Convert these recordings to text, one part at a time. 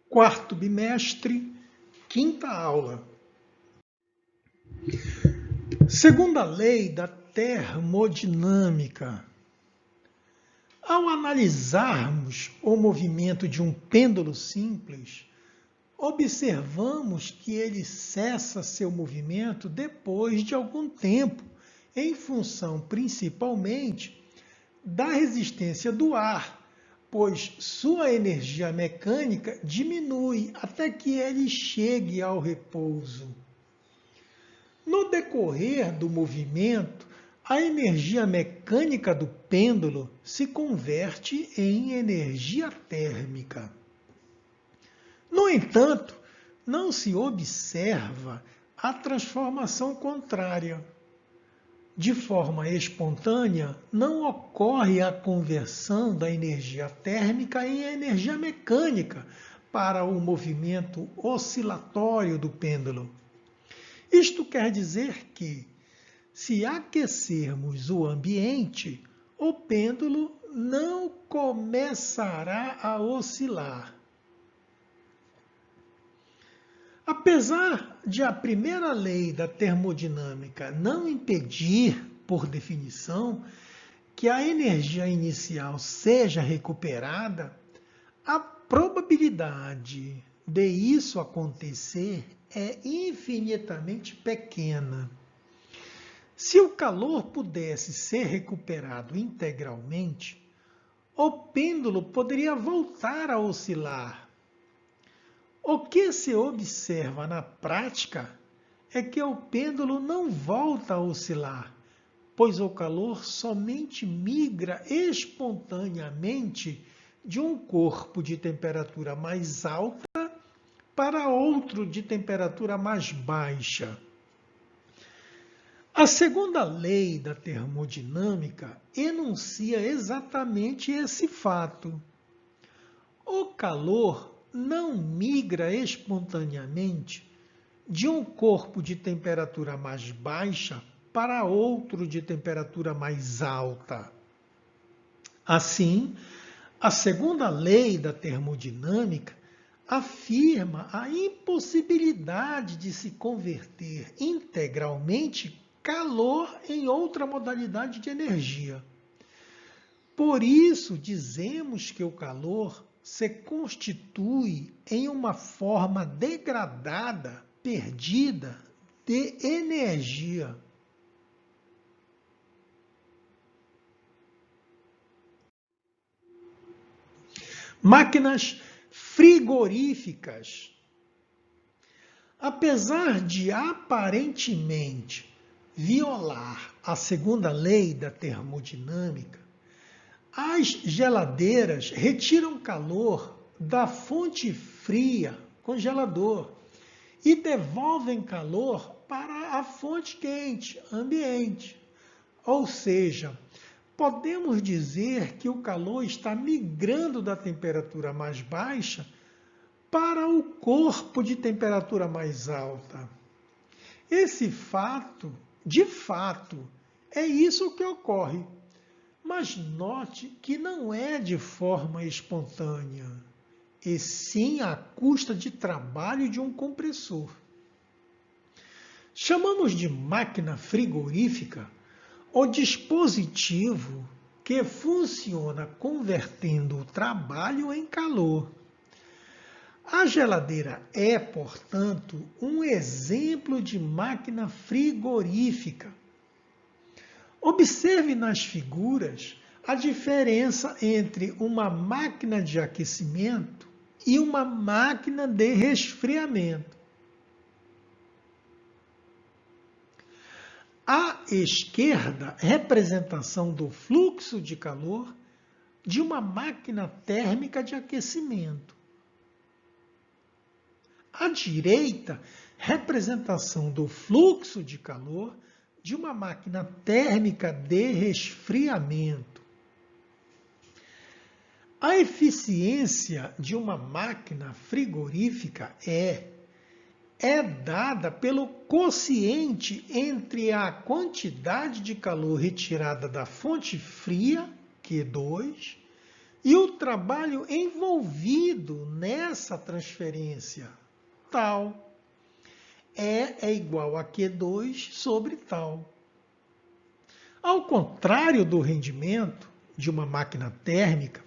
quarto bimestre, quinta aula. Segundo a lei da termodinâmica, ao analisarmos o movimento de um pêndulo simples, observamos que ele cessa seu movimento depois de algum tempo, em função principalmente da resistência do ar, pois sua energia mecânica diminui até que ele chegue ao repouso. No decorrer do movimento, a energia mecânica do pêndulo se converte em energia térmica. No entanto, não se observa a transformação contrária. De forma espontânea, não ocorre a conversão da energia térmica em energia mecânica para o movimento oscilatório do pêndulo. Isto quer dizer que, se aquecermos o ambiente, o pêndulo não começará a oscilar. Apesar de a primeira lei da termodinâmica não impedir, por definição, que a energia inicial seja recuperada, a probabilidade de isso acontecer é infinitamente pequena. Se o calor pudesse ser recuperado integralmente, o pêndulo poderia voltar a oscilar. O que se observa na prática é que o pêndulo não volta a oscilar, pois o calor somente migra espontaneamente de um corpo de temperatura mais alta para outro de temperatura mais baixa. A segunda lei da termodinâmica enuncia exatamente esse fato. O calor não migra espontaneamente de um corpo de temperatura mais baixa para outro de temperatura mais alta. Assim, a segunda lei da termodinâmica afirma a impossibilidade de se converter integralmente calor em outra modalidade de energia. Por isso, dizemos que o calor se constitui em uma forma degradada, perdida, de energia. Máquinas frigoríficas. Apesar de aparentemente violar a segunda lei da termodinâmica, as geladeiras retiram calor da fonte fria, congelador, e devolvem calor para a fonte quente, ambiente. Ou seja, podemos dizer que o calor está migrando da temperatura mais baixa para o corpo de temperatura mais alta. Esse fato, de fato, é isso que ocorre. Mas note que não é de forma espontânea, e sim à custa de trabalho de um compressor. Chamamos de máquina frigorífica o dispositivo que funciona convertendo o trabalho em calor. A geladeira é, portanto, um exemplo de máquina frigorífica. Observe nas figuras a diferença entre uma máquina de aquecimento e uma máquina de resfriamento. À esquerda, representação do fluxo de calor de uma máquina térmica de aquecimento. À direita, representação do fluxo de calor de uma máquina térmica de resfriamento. A eficiência de uma máquina frigorífica é dada pelo quociente entre a quantidade de calor retirada da fonte fria, Q2, e o trabalho envolvido nessa transferência? Tal. E é igual a Q2 sobre tal. Ao contrário do rendimento de uma máquina térmica,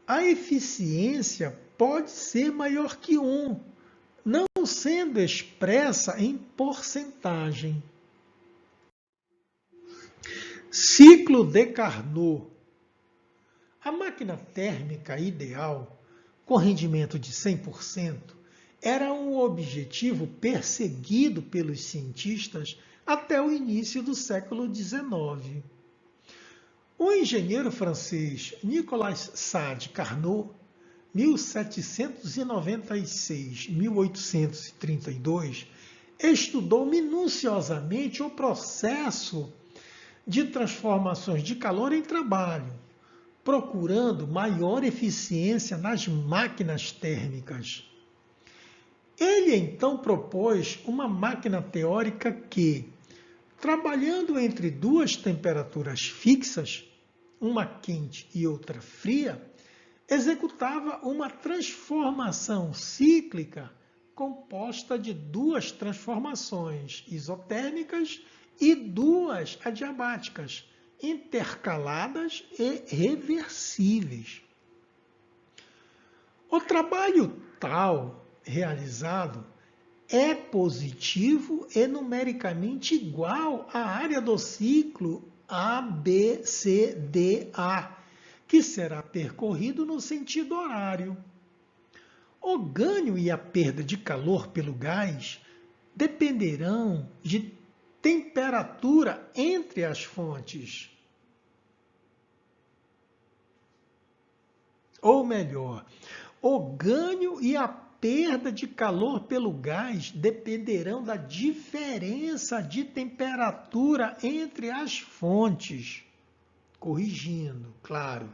a eficiência pode ser maior que 1, não sendo expressa em porcentagem. Ciclo de Carnot. A máquina térmica ideal, com rendimento de 100%, era um objetivo perseguido pelos cientistas até o início do século XIX. O engenheiro francês Nicolas Sade Carnot, 1796-1832, estudou minuciosamente o processo de transformações de calor em trabalho, procurando maior eficiência nas máquinas térmicas. Ele então propôs uma máquina teórica que, trabalhando entre duas temperaturas fixas, uma quente e outra fria, executava uma transformação cíclica composta de duas transformações isotérmicas e duas adiabáticas, intercaladas e reversíveis. O trabalho tal realizado é positivo e numericamente igual à área do ciclo ABCDA, que será percorrido no sentido horário. O ganho e a perda de calor pelo gás dependerão de temperatura entre as fontes. Ou melhor, o ganho e a perda de calor pelo gás dependerão da diferença de temperatura entre as fontes. Corrigindo, claro.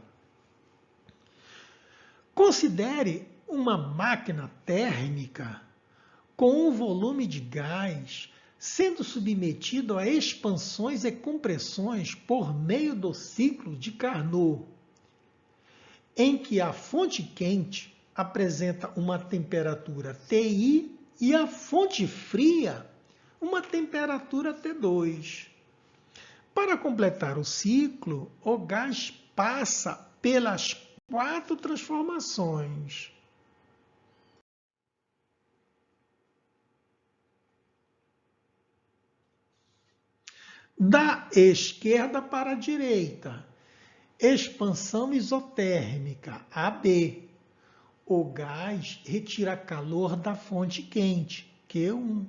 Considere uma máquina térmica com um volume de gás sendo submetido a expansões e compressões por meio do ciclo de Carnot, em que a fonte quente apresenta uma temperatura Ti e a fonte fria uma temperatura T2. Para completar o ciclo, o gás passa pelas 4 transformações. Da esquerda para a direita, expansão isotérmica, AB. O gás retira calor da fonte quente, Q1.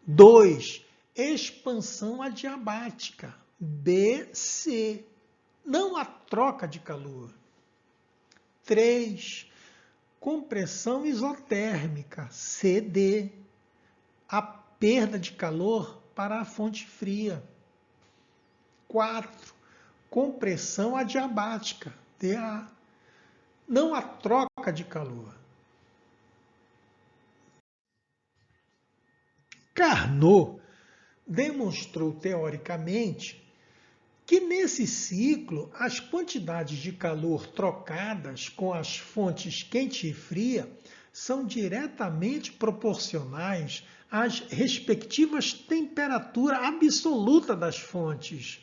2. Expansão adiabática, BC. Não há troca de calor. 3. Compressão isotérmica, CD. A perda de calor para a fonte fria. 4. Compressão adiabática, DA. Não há troca de calor. Carnot demonstrou teoricamente que nesse ciclo as quantidades de calor trocadas com as fontes quente e fria são diretamente proporcionais às respectivas temperaturas absolutas das fontes.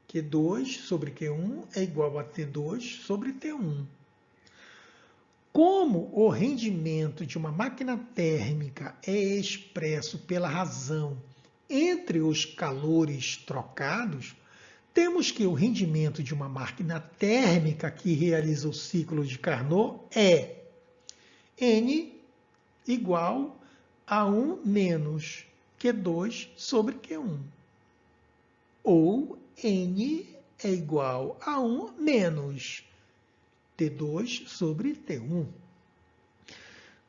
Q2 sobre Q1 é igual a T2 sobre T1. Como o rendimento de uma máquina térmica é expresso pela razão entre os calores trocados, temos que o rendimento de uma máquina térmica que realiza o ciclo de Carnot é N igual a 1 menos Q2 sobre Q1. Ou N é igual a 1 menos T2 sobre T1.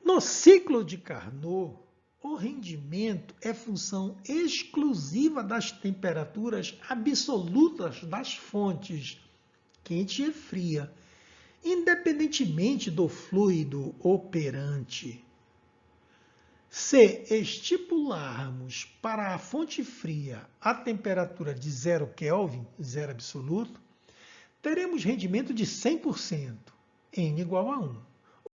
No ciclo de Carnot, o rendimento é função exclusiva das temperaturas absolutas das fontes, quente e fria, independentemente do fluido operante. Se estipularmos para a fonte fria a temperatura de 0 Kelvin, zero absoluto, teremos rendimento de 100%. N igual a 1,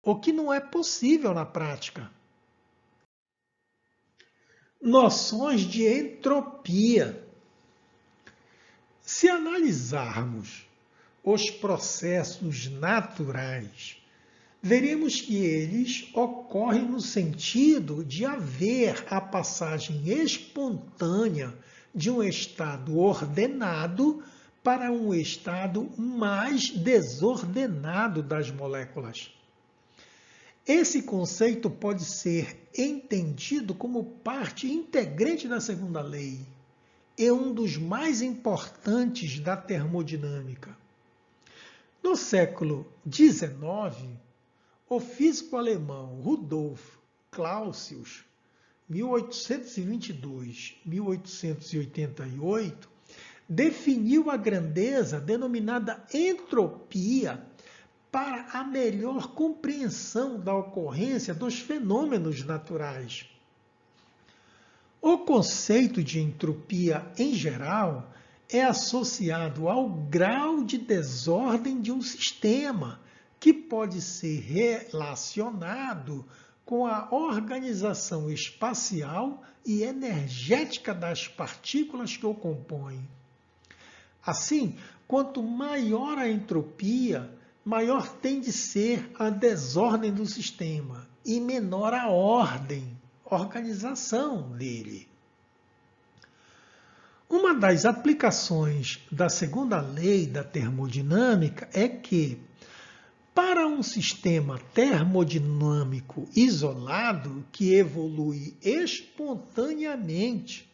o que não é possível na prática. Noções de entropia. Se analisarmos os processos naturais, veremos que eles ocorrem no sentido de haver a passagem espontânea de um estado ordenado para um estado mais desordenado das moléculas. Esse conceito pode ser entendido como parte integrante da segunda lei e um dos mais importantes da termodinâmica. No século XIX, o físico alemão Rudolf Clausius, 1822-1888, definiu a grandeza denominada entropia para a melhor compreensão da ocorrência dos fenômenos naturais. O conceito de entropia, em geral, é associado ao grau de desordem de um sistema, que pode ser relacionado com a organização espacial e energética das partículas que o compõem. Assim, quanto maior a entropia, maior tem de ser a desordem do sistema e menor a ordem, organização dele. Uma das aplicações da segunda lei da termodinâmica é que, para um sistema termodinâmico isolado que evolui espontaneamente,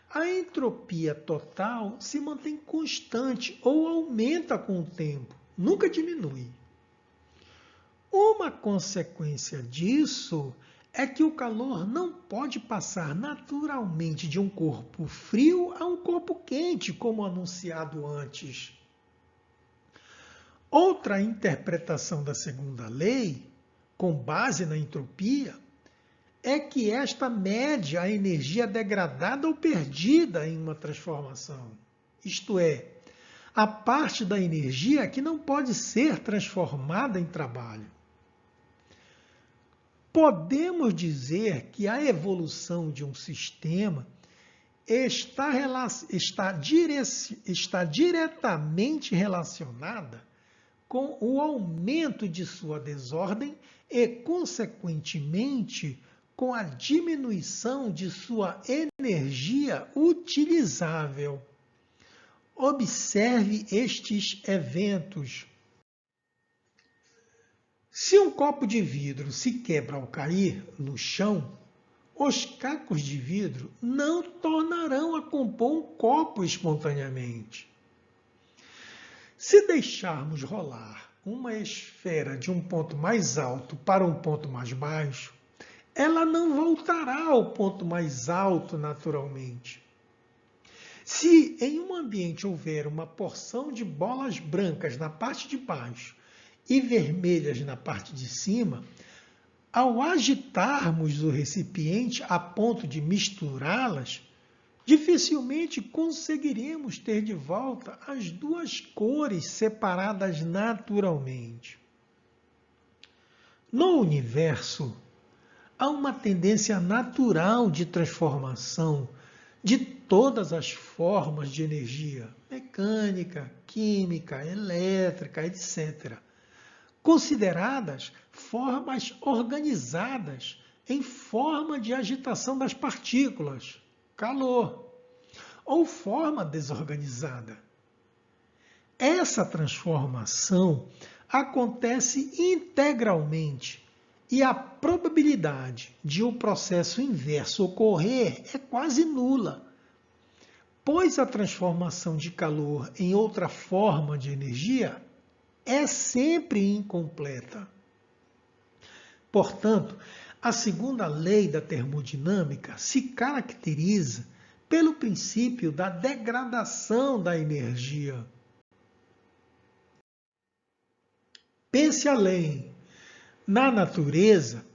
a entropia total se mantém constante ou aumenta com o tempo, nunca diminui. Uma consequência disso é que o calor não pode passar naturalmente de um corpo frio a um corpo quente, como anunciado antes. Outra interpretação da segunda lei, com base na entropia, é que esta mede a energia degradada ou perdida em uma transformação. Isto é, a parte da energia que não pode ser transformada em trabalho. Podemos dizer que a evolução de um sistema está diretamente relacionada com o aumento de sua desordem e, consequentemente, com a diminuição de sua energia utilizável. Observe estes eventos. Se um copo de vidro se quebra ao cair no chão, os cacos de vidro não tornarão a compor um copo espontaneamente. Se deixarmos rolar uma esfera de um ponto mais alto para um ponto mais baixo, ela não voltará ao ponto mais alto naturalmente. Se em um ambiente houver uma porção de bolas brancas na parte de baixo e vermelhas na parte de cima, ao agitarmos o recipiente a ponto de misturá-las, dificilmente conseguiremos ter de volta as duas cores separadas naturalmente. No universo, há uma tendência natural de transformação de todas as formas de energia, mecânica, química, elétrica, etc., consideradas formas organizadas em forma de agitação das partículas, calor, ou forma desorganizada. Essa transformação acontece integralmente e a probabilidade de o processo inverso ocorrer é quase nula, pois a transformação de calor em outra forma de energia é sempre incompleta. Portanto, a segunda lei da termodinâmica se caracteriza pelo princípio da degradação da energia. Pense além. Na natureza,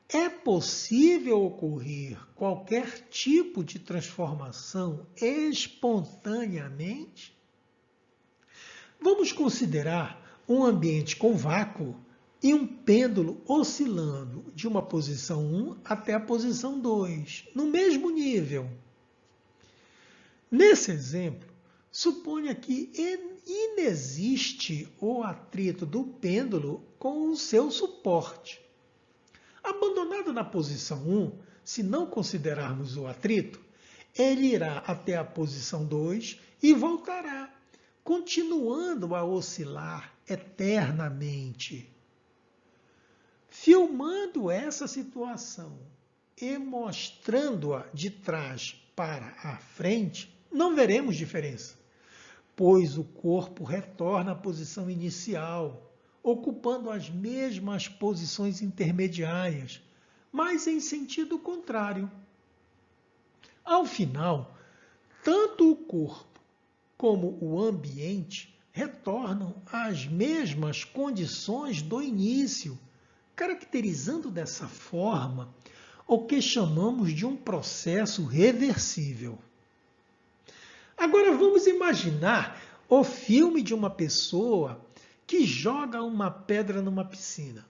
é possível ocorrer qualquer tipo de transformação espontaneamente? Vamos considerar um ambiente com vácuo e um pêndulo oscilando de uma posição 1 até a posição 2, no mesmo nível. Nesse exemplo, suponha que inexiste o atrito do pêndulo com o seu suporte. Abandonado na posição 1, se não considerarmos o atrito, ele irá até a posição 2 e voltará, continuando a oscilar eternamente. Filmando essa situação e mostrando-a de trás para a frente, não veremos diferença, pois o corpo retorna à posição inicial, ocupando as mesmas posições intermediárias, mas em sentido contrário. Ao final, tanto o corpo como o ambiente retornam às mesmas condições do início, caracterizando dessa forma o que chamamos de um processo reversível. Agora vamos imaginar o filme de uma pessoa que joga uma pedra numa piscina.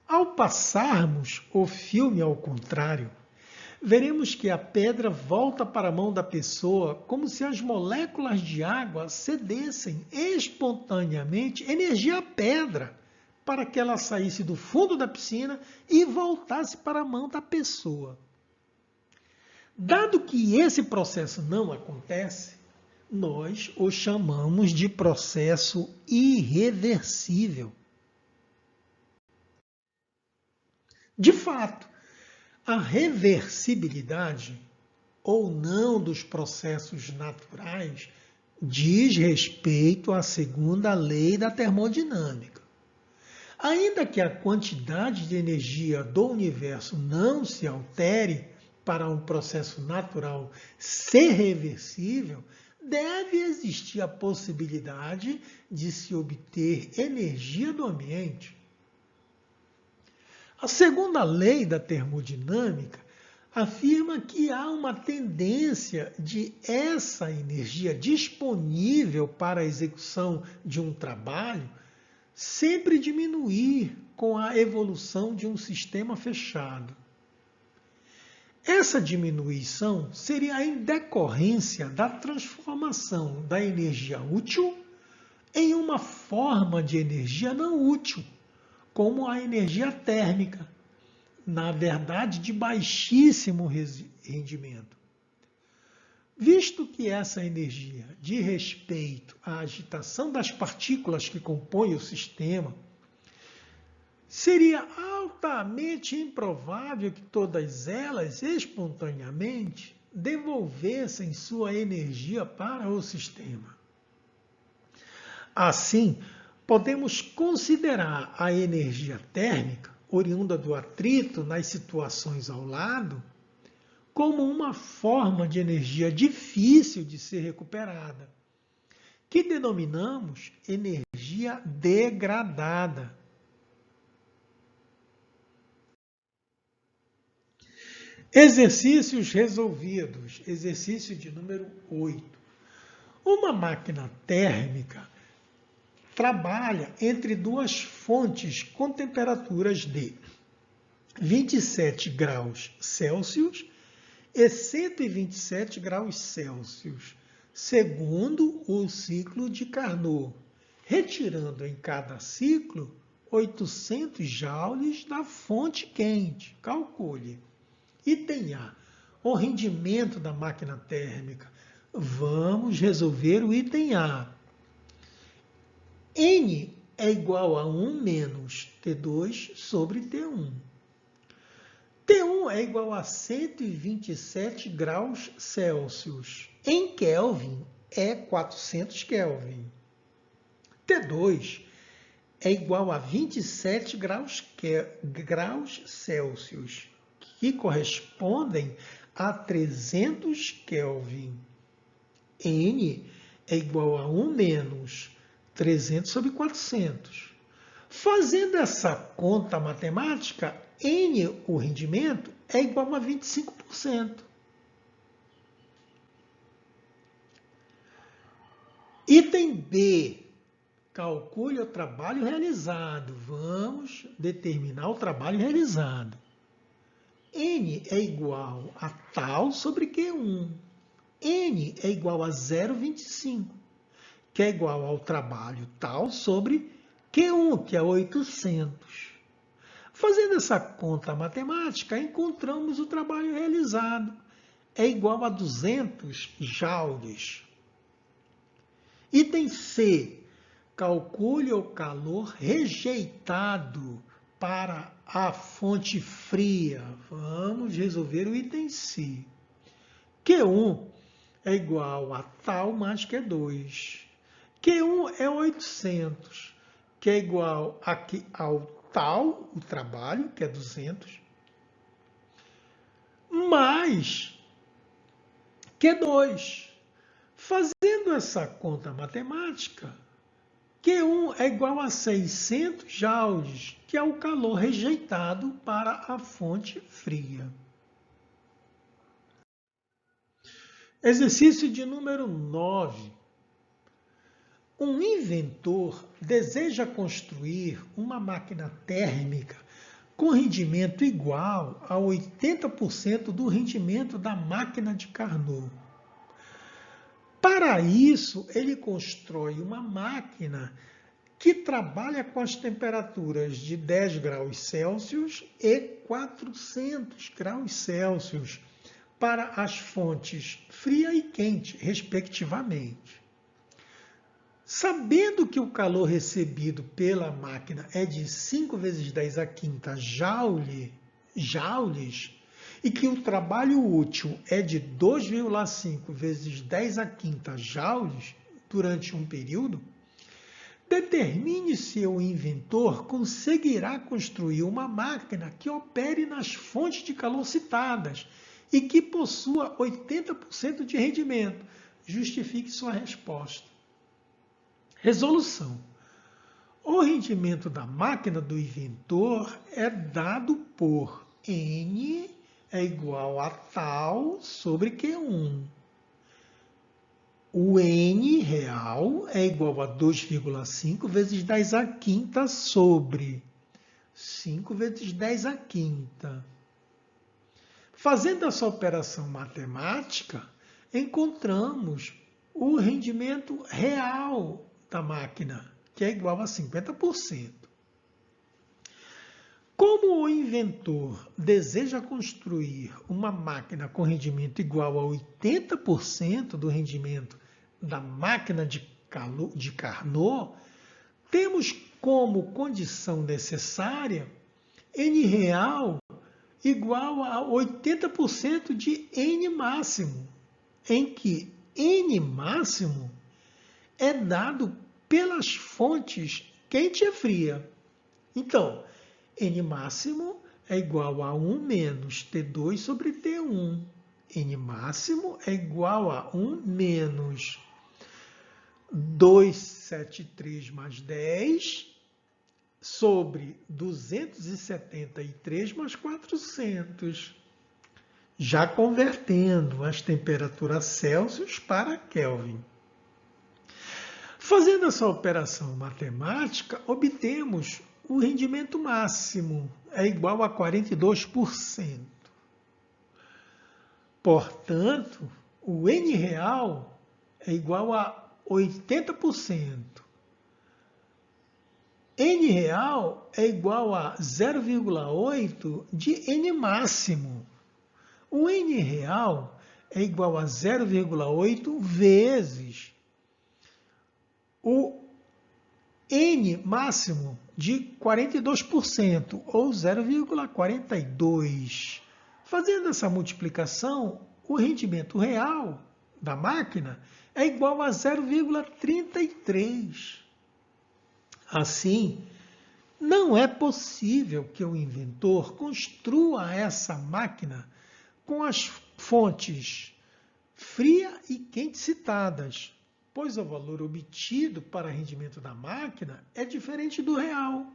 Ao passarmos o filme ao contrário, veremos que a pedra volta para a mão da pessoa como se as moléculas de água cedessem espontaneamente energia à pedra para que ela saísse do fundo da piscina e voltasse para a mão da pessoa. Dado que esse processo não acontece, nós o chamamos de processo irreversível. De fato, a reversibilidade ou não dos processos naturais diz respeito à segunda lei da termodinâmica. Ainda que a quantidade de energia do universo não se altere para um processo natural ser reversível, deve existir a possibilidade de se obter energia do ambiente. A segunda lei da termodinâmica afirma que há uma tendência de essa energia disponível para a execução de um trabalho sempre diminuir com a evolução de um sistema fechado. Essa diminuição seria em decorrência da transformação da energia útil em uma forma de energia não útil, como a energia térmica, na verdade de baixíssimo rendimento. Visto que essa energia diz respeito à agitação das partículas que compõem o sistema, seria altamente improvável que todas elas, espontaneamente, devolvessem sua energia para o sistema. Assim, podemos considerar a energia térmica, oriunda do atrito nas situações ao lado, como uma forma de energia difícil de ser recuperada, que denominamos energia degradada. Exercícios resolvidos. Exercício de número 8. Uma máquina térmica trabalha entre duas fontes com temperaturas de 27 graus Celsius e 127 graus Celsius, segundo o ciclo de Carnot, retirando em cada ciclo 800 joules da fonte quente. Calcule. Item A, o rendimento da máquina térmica. Vamos resolver o item A. N é igual a 1 menos T2 sobre T1. T1 é igual a 127 graus Celsius. Em Kelvin é 400 Kelvin. T2 é igual a 27 graus Celsius, que correspondem a 300 Kelvin. N é igual a 1 menos 300 sobre 400. Fazendo essa conta matemática, N, o rendimento, é igual a 25%. Item B. Calcule o trabalho realizado. Vamos determinar o trabalho realizado. N é igual a tal sobre Q1. N é igual a 0,25, que é igual ao trabalho tal sobre Q1, que é 800. Fazendo essa conta matemática, encontramos o trabalho realizado. É igual a 200 joules. Item C. Calcule o calor rejeitado para a fonte fria. Vamos resolver o item C. Q1 é igual a tal mais Q2. Q1 é 800, que é igual ao tal, o trabalho, que é 200, mais Q2. Fazendo essa conta matemática, Q1 é igual a 600 joules, que é o calor rejeitado para a fonte fria. Exercício de número 9. Um inventor deseja construir uma máquina térmica com rendimento igual a 80% do rendimento da máquina de Carnot. Para isso, ele constrói uma máquina que trabalha com as temperaturas de 10 graus Celsius e 400 graus Celsius para as fontes fria e quente, respectivamente. Sabendo que o calor recebido pela máquina é de 5 vezes 10 a quinta joules, e que o trabalho útil é de 2,5 vezes 10 a quinta joules durante um período, determine se o inventor conseguirá construir uma máquina que opere nas fontes de calor citadas e que possua 80% de rendimento. Justifique sua resposta. Resolução. O rendimento da máquina do inventor é dado por N é igual a tal sobre Q1. O N real é igual a 2,5 vezes 10 a quinta sobre 5 vezes 10 a quinta. Fazendo essa operação matemática, encontramos o rendimento real da máquina, que é igual a 50%. Como o inventor deseja construir uma máquina com rendimento igual a 80% do rendimento da máquina de Carnot, temos como condição necessária N real igual a 80% de N máximo, em que N máximo é dado pelas fontes quente e fria. Então, N máximo é igual a 1 menos T2 sobre T1. N máximo é igual a 1 menos 273 mais 10 sobre 273 mais 400. Já convertendo as temperaturas Celsius para Kelvin. Fazendo essa operação matemática, obtemos o rendimento máximo, é igual a 42%. Portanto, o N real é igual a 80%. N real é igual a 0,8 de N máximo. O N real é igual a 0,8 vezes o N máximo de 42%, ou 0,42. Fazendo essa multiplicação, o rendimento real da máquina é igual a 0,33. Assim, não é possível que o inventor construa essa máquina com as fontes fria e quente citadas, pois o valor obtido para rendimento da máquina é diferente do real.